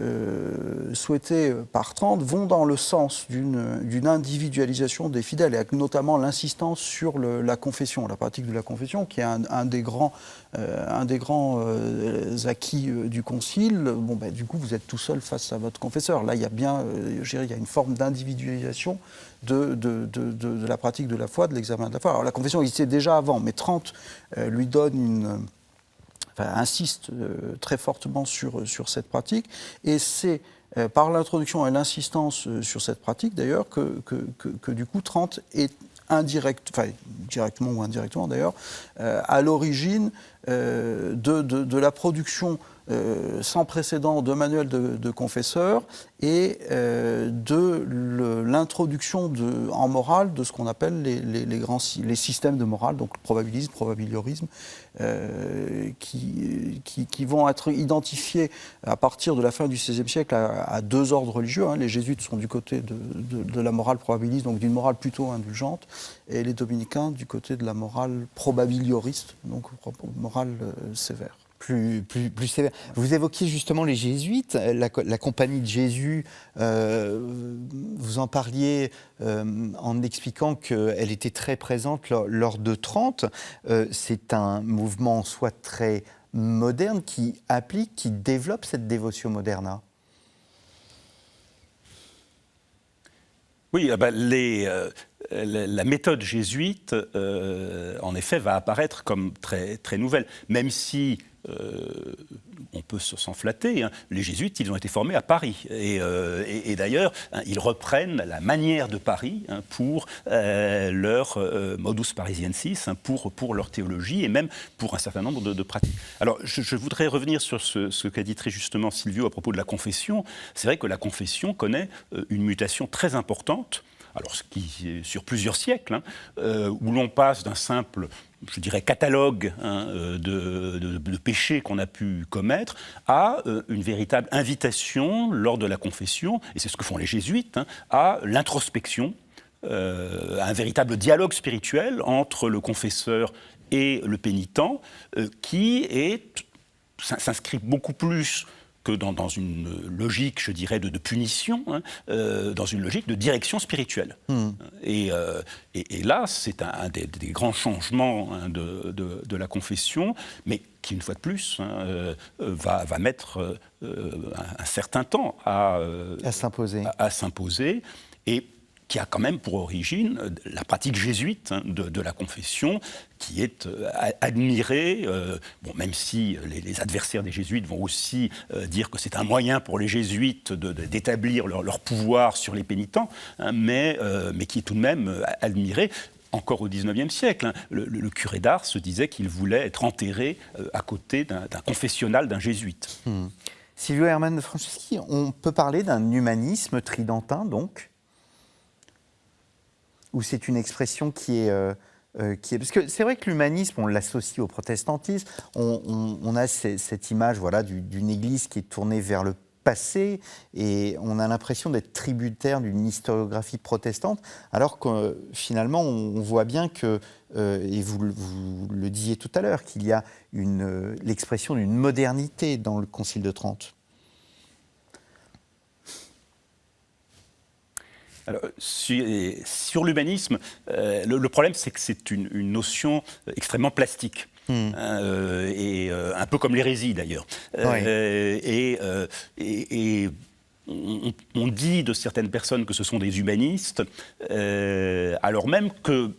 Speaker 4: souhaitées par Trente vont dans le sens d'une individualisation des fidèles, et notamment l'insistance sur la confession, la pratique de la confession, qui est un des grands acquis du Concile. Bon, du coup, vous êtes tout seul face à votre confesseur. Là, il y a bien, je dirais, il y a une forme d'individualisation de la pratique de la foi, de l'examen de la foi. Alors, la confession existait déjà avant, mais Trente lui donne insiste très fortement sur cette pratique, et c'est par l'introduction et l'insistance sur cette pratique d'ailleurs que du coup Trente est directement ou indirectement d'ailleurs, à l'origine de la production sans précédent de manuels de confesseurs et de l'introduction en morale de ce qu'on appelle les systèmes de morale, donc probabilisme, probabiliorisme, qui vont être identifiés à partir de la fin du XVIe siècle à deux ordres religieux. Les jésuites sont du côté de la morale probabiliste, donc d'une morale plutôt indulgente, et les dominicains du côté de la morale probabilioriste, donc morale sévère.
Speaker 2: Plus sévère. Vous évoquiez justement les jésuites, la compagnie de Jésus, vous en parliez en expliquant qu'elle était très présente lors de Trente. C'est un mouvement en soi très moderne qui développe cette dévotio moderna.
Speaker 3: Oui, la méthode jésuite, en effet, va apparaître comme très, très nouvelle, même si on peut s'en flatter. Les jésuites, ils ont été formés à Paris. Et d'ailleurs, ils reprennent la manière de Paris pour leur modus parisiensis, pour leur théologie et même pour un certain nombre de pratiques. Alors, je voudrais revenir sur ce qu'a dit très justement Silvio à propos de la confession. C'est vrai que la confession connaît une mutation très importante, alors sur plusieurs siècles, où l'on passe d'un simple, je dirais, catalogue de péchés qu'on a pu commettre à une véritable invitation lors de la confession, et c'est ce que font les jésuites, à l'introspection, à un véritable dialogue spirituel entre le confesseur et le pénitent, qui s'inscrit beaucoup plus que dans une logique, je dirais, de punition, dans une logique de direction spirituelle. Et là, c'est un des grands changements de la confession, mais qui, une fois de plus, va mettre un certain temps à s'imposer, et qui a quand même pour origine la pratique jésuite de la confession, qui est admirée, même si les adversaires des jésuites vont aussi dire que c'est un moyen pour les jésuites d'établir leur pouvoir sur les pénitents, mais qui est tout de même admirée. Encore au XIXe siècle, le curé d'Ars se disait qu'il voulait être enterré à côté d'un confessionnal d'un jésuite.
Speaker 2: Silvio Hermann de Franceschi, on peut parler d'un humanisme tridentin, donc ? Ou c'est une expression qui est... Parce que c'est vrai que l'humanisme, on l'associe au protestantisme, on a cette image d'une église qui est tournée vers le passé, et on a l'impression d'être tributaire d'une historiographie protestante, alors que finalement on voit bien que, et vous le disiez tout à l'heure, qu'il y a l'expression d'une modernité dans le Concile de Trente.
Speaker 3: Alors, sur l'humanisme, le problème, c'est que c'est une notion extrêmement plastique. Et un peu comme l'hérésie, d'ailleurs. Et on dit de certaines personnes que ce sont des humanistes, alors même que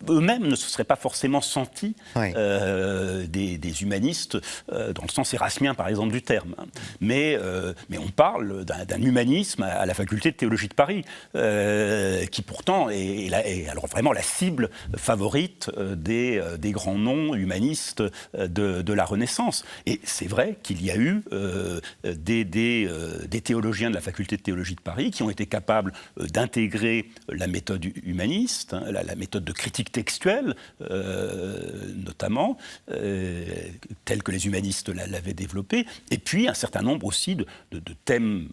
Speaker 3: eux-mêmes ne se seraient pas forcément sentis des humanistes dans le sens érasmien, par exemple, du terme. Mais on parle d'un humanisme à la faculté de théologie de Paris, qui pourtant est alors vraiment la cible favorite des grands noms humanistes de la Renaissance. Et c'est vrai qu'il y a eu des théologiens de la faculté de théologie de Paris qui ont été capables d'intégrer la méthode humaniste, la méthode de critique textuelle, notamment, telle que les humanistes l'avaient développée, et puis un certain nombre aussi de thèmes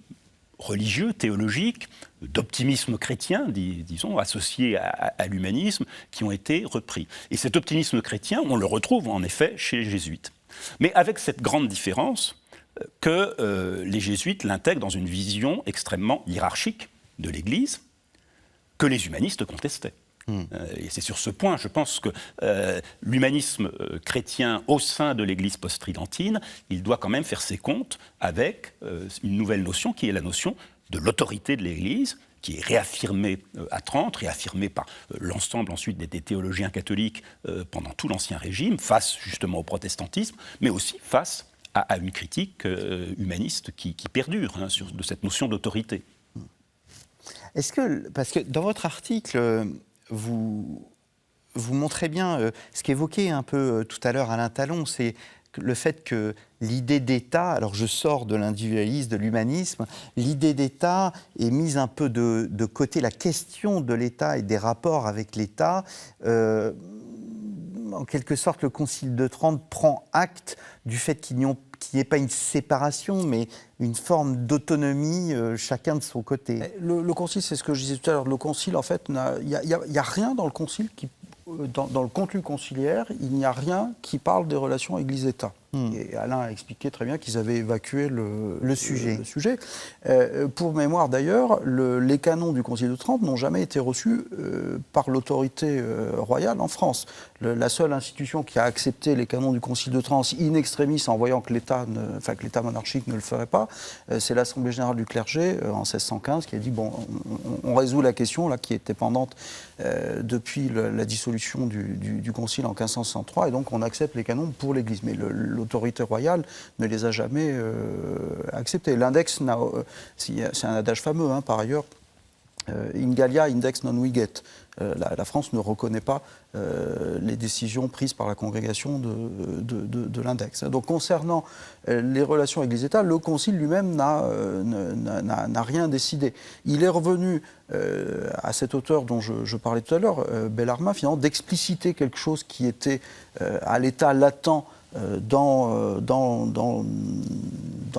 Speaker 3: religieux, théologiques, d'optimisme chrétien, disons, associés à l'humanisme, qui ont été repris. Et cet optimisme chrétien, on le retrouve en effet chez les jésuites. Mais avec cette grande différence que les jésuites l'intègrent dans une vision extrêmement hiérarchique de l'Église, que les humanistes contestaient. Et c'est sur ce point, je pense, que l'humanisme chrétien au sein de l'Église post-tridentine, il doit quand même faire ses comptes avec une nouvelle notion qui est la notion de l'autorité de l'Église, qui est réaffirmée à Trente, réaffirmée par l'ensemble ensuite des théologiens catholiques pendant tout l'Ancien Régime, face justement au protestantisme, mais aussi face à une critique humaniste qui perdure de cette notion d'autorité.
Speaker 2: Parce que dans votre article, vous montrez bien ce qu'évoquait un peu tout à l'heure Alain Talon, c'est le fait que l'idée d'État, alors je sors de l'individualisme, de l'humanisme, l'idée d'État est mise un peu de côté, la question de l'État et des rapports avec l'État. En quelque sorte, le Concile de Trente prend acte du fait qu'il n'y ait pas une séparation, mais une forme d'autonomie, chacun de son côté.
Speaker 4: Le Concile, c'est ce que je disais tout à l'heure, le Concile, en fait, il n'y a rien dans le Concile dans le contenu conciliaire, il n'y a rien qui parle des relations Église-État. Et Alain a expliqué très bien qu'ils avaient évacué le sujet. Pour mémoire d'ailleurs, les canons du Concile de Trente n'ont jamais été reçus par l'autorité royale en France. La seule institution qui a accepté les canons du Concile de Trente in extremis en voyant que l'État monarchique ne le ferait pas, c'est l'Assemblée générale du clergé en 1615 qui a dit bon, on résout la question là qui était pendante depuis la dissolution du Concile en 1563 et donc on accepte les canons pour l'Église. Mais l'autorité royale ne les a jamais acceptés. L'index, c'est un adage fameux par ailleurs, in Gallia index non viget. La France ne reconnaît pas les décisions prises par la congrégation de l'index. Donc concernant les relations Église-État, le Concile lui-même n'a rien décidé. Il est revenu à cet auteur dont je parlais tout à l'heure, Bellarmin, finalement, d'expliciter quelque chose qui était à l'état latent dans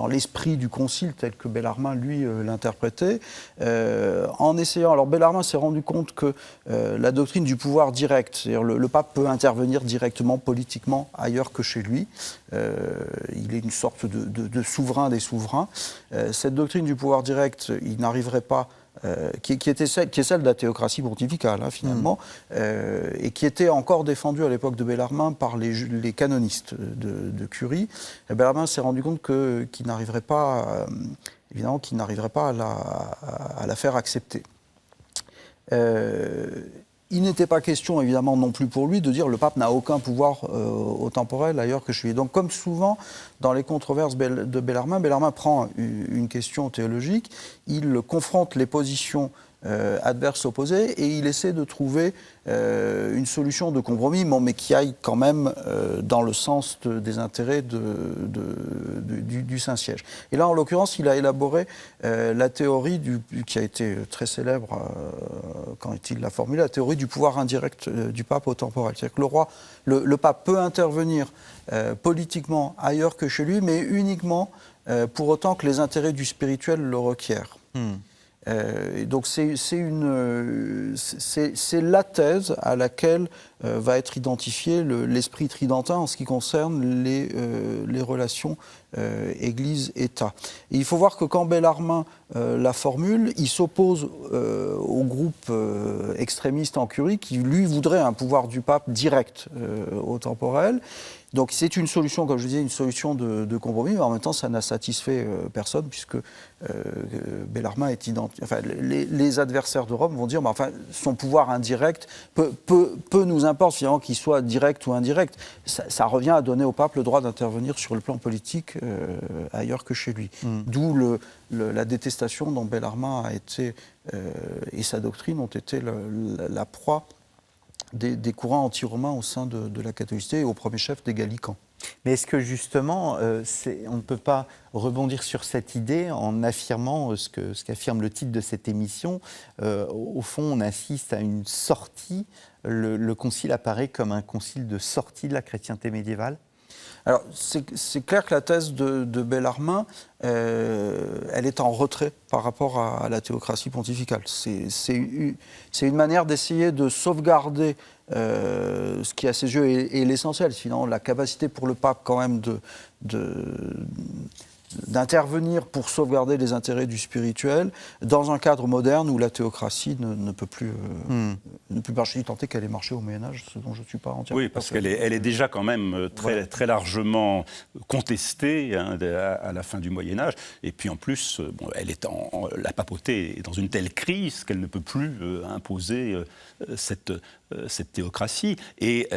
Speaker 4: l'esprit du Concile tel que Bellarmin, lui, l'interprétait, en essayant... Alors Bellarmin s'est rendu compte que la doctrine du pouvoir direct, c'est-à-dire le pape peut intervenir directement, politiquement, ailleurs que chez lui, il est une sorte de souverain des souverains. Cette doctrine du pouvoir direct, il n'arriverait pas... qui est celle de la théocratie pontificale, finalement, et qui était encore défendue à l'époque de Bellarmin par les canonistes de Curie. Et Bellarmin s'est rendu compte qu'il n'arriverait pas, évidemment, à la faire accepter. Il n'était pas question, évidemment, non plus pour lui, de dire que le pape n'a aucun pouvoir au temporel ailleurs que chez lui. Donc, comme souvent dans les controverses de Bellarmin, Bellarmin prend une question théologique, il confronte les positions adverses opposées et il essaie de trouver une solution de compromis, mais qui aille quand même dans le sens des intérêts du Saint-Siège. Et là, en l'occurrence, il a élaboré la théorie qui a été très célèbre quand il l'a formulée, la théorie du pouvoir indirect du pape au temporel. C'est-à-dire que le pape peut intervenir politiquement ailleurs que chez lui, mais uniquement pour autant que les intérêts du spirituel le requièrent. Donc c'est la thèse à laquelle va être identifié l'esprit tridentin en ce qui concerne les relations Église-État. Et il faut voir que quand Bellarmin la formule, il s'oppose au groupe extrémiste en Curie qui, lui, voudrait un pouvoir du pape direct au temporel. Donc c'est une solution, comme je disais, une solution de compromis, mais en même temps ça n'a satisfait personne puisque Bellarmin est identique. Enfin, les adversaires de Rome vont dire, mais enfin, son pouvoir indirect peu nous importe finalement qu'il soit direct ou indirect. Ça revient à donner au pape le droit d'intervenir sur le plan politique ailleurs que chez lui. D'où la détestation dont Bellarmin a été et sa doctrine ont été la proie des courants anti-romains au sein de la catholicité et au premier chef des Gallicans.
Speaker 2: Mais est-ce que justement, on ne peut pas rebondir sur cette idée en affirmant ce qu'affirme le titre de cette émission, au fond, on assiste à une sortie, le concile apparaît comme un concile de sortie de la chrétienté médiévale?
Speaker 4: Alors, c'est clair que la thèse de Bellarmin, elle est en retrait par rapport à la théocratie pontificale. C'est une manière d'essayer de sauvegarder ce qui, à ses yeux, est l'essentiel. Sinon, la capacité pour le pape, quand même, d'intervenir pour sauvegarder les intérêts du spirituel dans un cadre moderne où la théocratie ne peut plus marcher, tant qu'elle ait marché au Moyen-Âge, ce dont je ne suis pas entièrement...
Speaker 3: Oui, parce qu'elle est déjà quand même très largement contestée à la fin du Moyen-Âge. Et puis en plus, la papauté est dans une telle crise qu'elle ne peut plus imposer cette théocratie. Et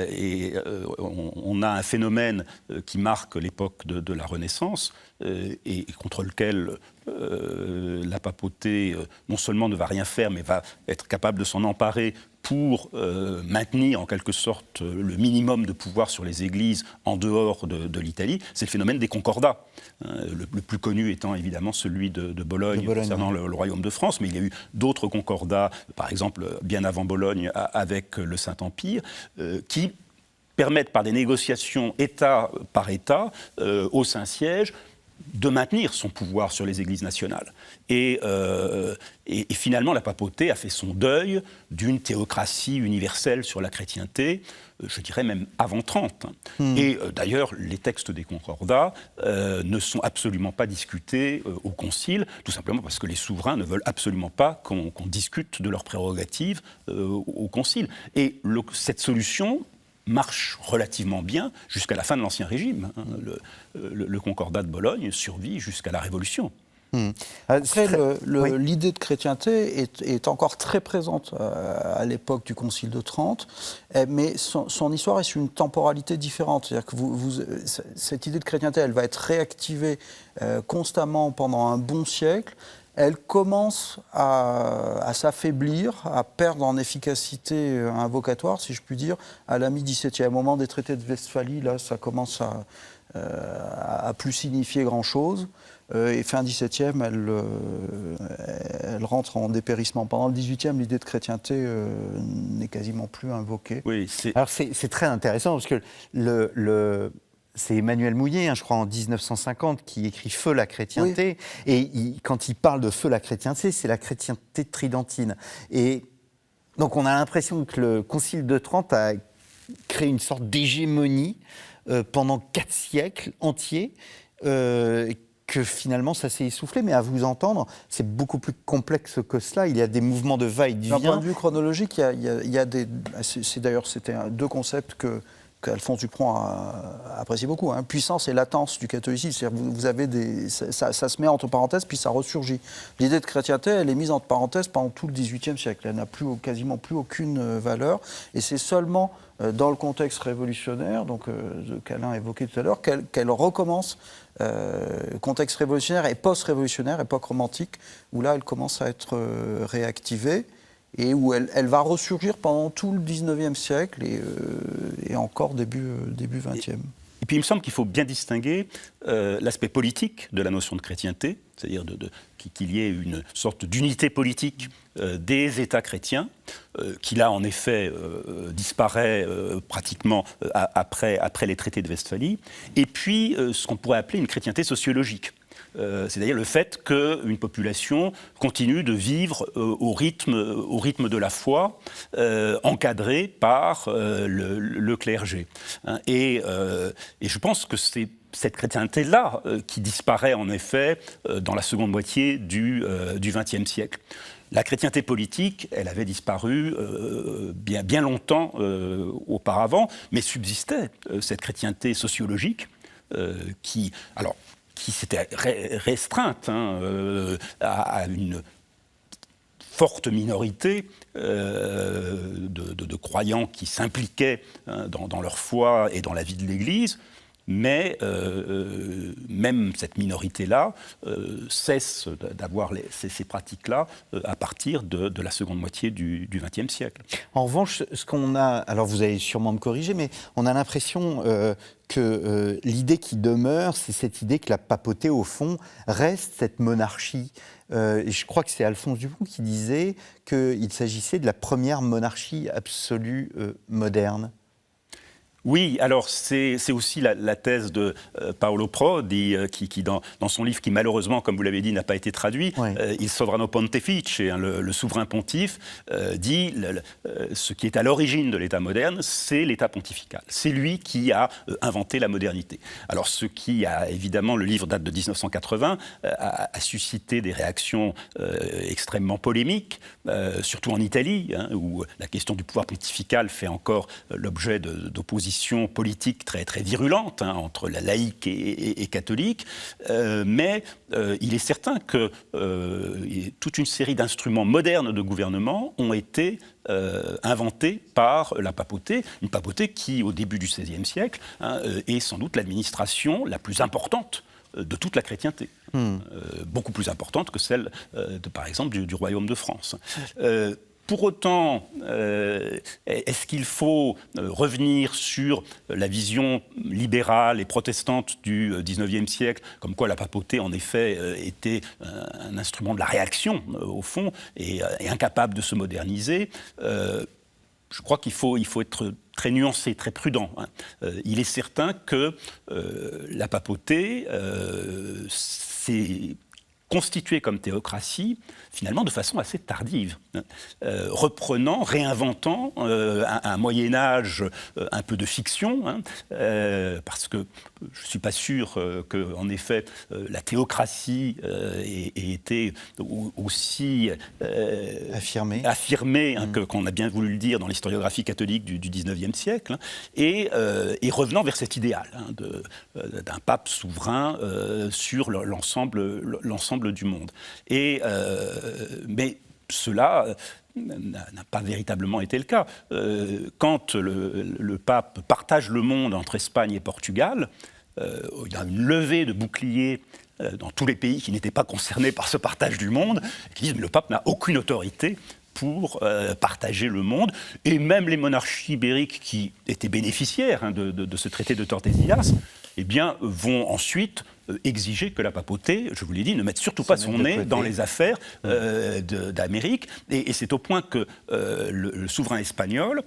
Speaker 3: on a un phénomène qui marque l'époque de la Renaissance, et contre lequel la papauté non seulement ne va rien faire, mais va être capable de s'en emparer pour maintenir en quelque sorte le minimum de pouvoir sur les églises en dehors de l'Italie, c'est le phénomène des concordats. Le plus connu étant évidemment celui de Bologne concernant le royaume de France, mais il y a eu d'autres concordats, par exemple bien avant Bologne avec le Saint-Empire, qui permettent par des négociations État par État au Saint-Siège de maintenir son pouvoir sur les églises nationales. Et finalement, la papauté a fait son deuil d'une théocratie universelle sur la chrétienté, je dirais même avant 30. Et d'ailleurs, les textes des concordats ne sont absolument pas discutés au concile, tout simplement parce que les souverains ne veulent absolument pas qu'on discute de leurs prérogatives au concile. Et cette solution marche relativement bien jusqu'à la fin de l'Ancien Régime. Le Concordat de Bologne survit jusqu'à la Révolution.
Speaker 4: Après, l'idée de chrétienté est encore très présente à l'époque du Concile de Trente, mais son histoire est sur une temporalité différente. C'est-à-dire que cette idée de chrétienté, elle va être réactivée constamment pendant un bon siècle. Elle commence à s'affaiblir, à perdre en efficacité invocatoire, si je puis dire, à la mi-XVIIe. Au moment des traités de Westphalie, là, ça commence à plus signifier grand-chose. Et fin XVIIe, elle rentre en dépérissement. Pendant le XVIIIe, l'idée de chrétienté n'est quasiment plus invoquée.
Speaker 2: Oui, alors c'est très intéressant parce que c'est Emmanuel Mouillet, je crois, en 1950, qui écrit « Feu la chrétienté ». Oui. Et quand il parle de « Feu la chrétienté », c'est la chrétienté tridentine. Et donc on a l'impression que le Concile de Trente a créé une sorte d'hégémonie pendant 4 siècles entiers, que finalement ça s'est essoufflé. Mais à vous entendre, c'est beaucoup plus complexe que cela. Il y a des mouvements de va-et-vient.
Speaker 4: D'un point de vue chronologique, il y a des... D'ailleurs, c'était 2 concepts qu'Alphonse Dupron a apprécié beaucoup. Puissance et latence du catholicisme. C'est-à-dire vous avez ça se met entre parenthèses, puis ça ressurgit. L'idée de chrétienté, elle est mise entre parenthèses pendant tout le XVIIIe siècle. Elle n'a quasiment plus aucune valeur. Et c'est seulement dans le contexte révolutionnaire, donc qu'Alain évoquait tout à l'heure, qu'elle recommence, contexte révolutionnaire et post-révolutionnaire, époque romantique, où là, elle commence à être réactivée. Et où elle va ressurgir pendant tout le XIXe siècle et encore début XXe.
Speaker 3: Et puis il me semble qu'il faut bien distinguer l'aspect politique de la notion de chrétienté, c'est-à-dire qu'il y ait une sorte d'unité politique des États chrétiens, qui là en effet disparaît pratiquement après les traités de Westphalie, et puis ce qu'on pourrait appeler une chrétienté sociologique. C'est-à-dire le fait qu'une population continue de vivre au rythme de la foi, encadrée par le clergé. Et je pense que c'est cette chrétienté-là qui disparaît en effet dans la seconde moitié du XXe siècle. La chrétienté politique, elle avait disparu bien longtemps auparavant, mais subsistait cette chrétienté sociologique qui s'était restreinte à une forte minorité de croyants qui s'impliquaient dans leur foi et dans la vie de l'Église, mais même cette minorité-là cesse d'avoir ces pratiques-là à partir de la seconde moitié du XXe siècle.
Speaker 2: En revanche, ce qu'on a, alors vous allez sûrement me corriger, mais on a l'impression que l'idée qui demeure, c'est cette idée que la papauté, au fond, reste cette monarchie. Et je crois que c'est Alphonse Dupron qui disait qu'il s'agissait de la première monarchie absolue moderne.
Speaker 3: Oui, alors c'est aussi la thèse de Paolo Prodi, qui dans son livre, qui malheureusement, comme vous l'avez dit, n'a pas été traduit, Il Sovrano Pontefice, le souverain pontife, dit ce qui est à l'origine de l'État moderne, c'est l'État pontifical. C'est lui qui a inventé la modernité. Alors ce qui a, évidemment, le livre date de 1980, a suscité des réactions extrêmement polémiques, surtout en Italie, où la question du pouvoir pontifical fait encore l'objet d'oppositions politique très, très virulente entre la laïque et catholique, mais il est certain que toute une série d'instruments modernes de gouvernement ont été inventés par la papauté, une papauté qui, au début du XVIe siècle, est sans doute l'administration la plus importante de toute la chrétienté, beaucoup plus importante que celle, par exemple, du royaume de France. Pour autant, est-ce qu'il faut revenir sur la vision libérale et protestante du XIXe siècle, comme quoi la papauté, en effet, était un instrument de la réaction, au fond, et incapable de se moderniser? Je crois qu'il faut être très nuancé, très prudent. Il est certain que la papauté s'est constituée comme théocratie, finalement, de façon assez tardive, reprenant, réinventant un Moyen-Âge un peu de fiction, parce que je ne suis pas sûr qu'en effet, la théocratie ait été aussi affirmée qu'on a bien voulu le dire dans l'historiographie catholique du XIXe siècle, et revenant vers cet idéal d'un pape souverain sur l'ensemble du monde. Mais cela n'a pas véritablement été le cas. Quand le pape partage le monde entre Espagne et Portugal, il y a une levée de boucliers dans tous les pays qui n'étaient pas concernés par ce partage du monde, qui disent que le pape n'a aucune autorité pour partager le monde, et même les monarchies ibériques qui étaient bénéficiaires de ce traité de Tordesillas, eh bien, vont ensuite exiger que la papauté, je vous l'ai dit, ne mette surtout pas son nez dans les affaires d'Amérique. Et c'est au point que le souverain espagnol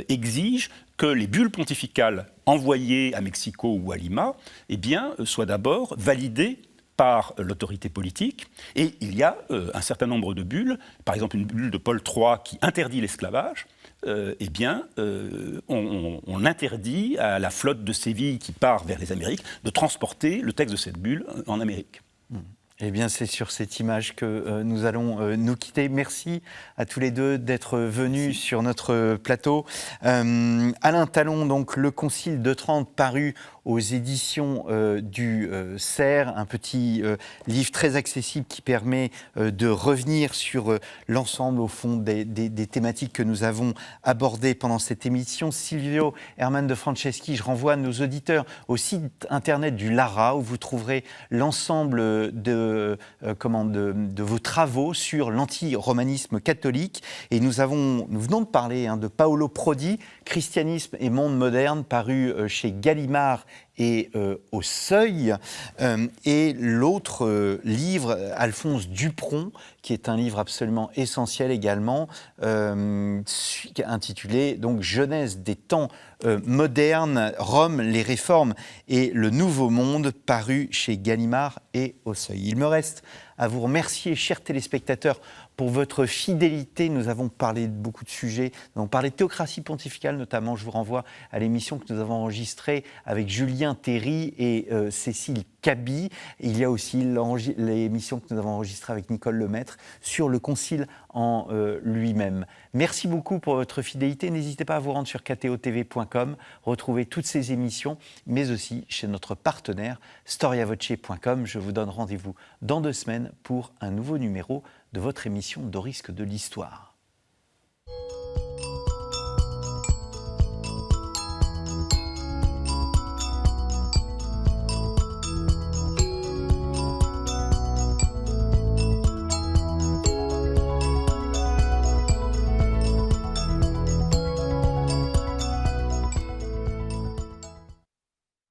Speaker 3: exige que les bulles pontificales envoyées à Mexico ou à Lima, eh bien, soient d'abord validées par l'autorité politique. Et il y a un certain nombre de bulles, par exemple une bulle de Paul III qui interdit l'esclavage. Eh bien, on interdit à la flotte de Séville qui part vers les Amériques de transporter le texte de cette bulle en Amérique.
Speaker 2: Eh bien, c'est sur cette image que nous allons nous quitter. Merci à tous les deux d'être venus sur notre plateau. Alain Talon, donc Le Concile de Trente, paru aux éditions du CERF, un petit livre très accessible qui permet de revenir sur l'ensemble, au fond, des thématiques que nous avons abordées pendant cette émission. Silvio Herman de Franceschi, je renvoie nos auditeurs au site internet du LARA, où vous trouverez l'ensemble de vos travaux sur l'anti-romanisme catholique. Et nous venons de parler de Paolo Prodi, Christianisme et monde moderne, paru chez Gallimard et au Seuil, et l'autre livre, Alphonse Dupron, qui est un livre absolument essentiel également, intitulé donc Genèse des temps modernes, Rome, les réformes et le nouveau monde, paru chez Gallimard et au Seuil. Il me reste à vous remercier, chers téléspectateurs, pour votre fidélité. Nous avons parlé de beaucoup de sujets. Nous avons parlé de théocratie pontificale, notamment. Je vous renvoie à l'émission que nous avons enregistrée avec Julien Théry et Cécile Cabi. Il y a aussi l'émission que nous avons enregistrée avec Nicole Lemaître sur le Concile en lui-même. Merci beaucoup pour votre fidélité. N'hésitez pas à vous rendre sur ktotv.com, retrouver toutes ces émissions, mais aussi chez notre partenaire storiavoce.com. Je vous donne rendez-vous dans 2 semaines pour un nouveau numéro de votre émission Dorisque de l'Histoire.